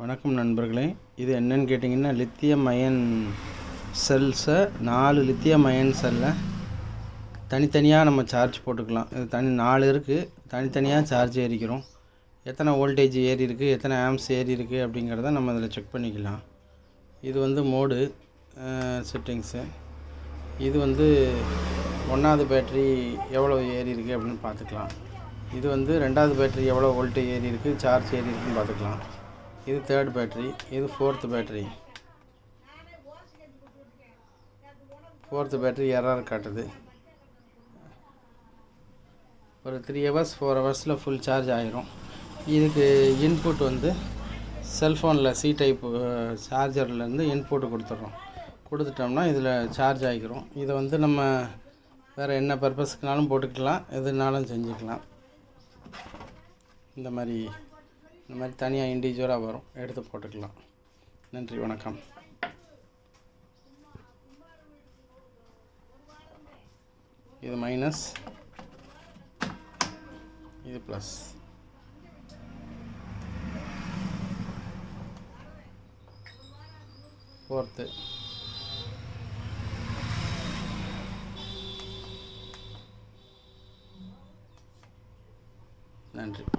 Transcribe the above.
வணக்கம் நண்பர்களே, இது என்னன்னு கேட்டிங்கன்னா லித்தியம் அயன் செல்ஸை 4 லித்தியம் அயன் செல்லை தனித்தனியாக நம்ம சார்ஜ் போட்டுக்கலாம். இது 4 இருக்குது, தனித்தனியாக சார்ஜ் ஏறிக்கிறோம். எத்தனை வோல்டேஜ் ஏறி இருக்குது, எத்தனை ஆம்ஸ் ஏறி இருக்குது அப்படிங்கிறத நம்ம இதில் செக் பண்ணிக்கலாம். இது மோடு செட்டிங்ஸு. இது 1வது பேட்ரி எவ்வளோ ஏறி இருக்குது அப்படின்னு பார்த்துக்கலாம். இது 2வது பேட்ரி எவ்வளோ வோல்டேஜ் ஏறி இருக்குது, சார்ஜ் ஏறி இருக்குன்னு பார்த்துக்கலாம். இது 3rd பேட்ரி, இது 4th battery. 4th battery error காட்டுது. ஒரு 3 hours 4 hours ஃபுல் சார்ஜ் ஆகிரும். இதுக்கு இன்புட் செல்ஃபோனில் சி டைப் சார்ஜர்லேருந்து இன்புட் கொடுத்துட்டோம்னா இதில் சார்ஜ் ஆகிக்கிறோம். இதை நம்ம வேறு என்ன பர்பஸ்க்குனாலும் போட்டுக்கலாம், எதுனாலும் செஞ்சுக்கலாம். இந்த மாதிரி தனியாக இண்டிவிஜுவலாக வரும், எடுத்து போட்டுக்கலாம். நன்றி, வணக்கம். இது மைனஸ், இது ப்ளஸ். ஃபோர்த்து, நன்றி.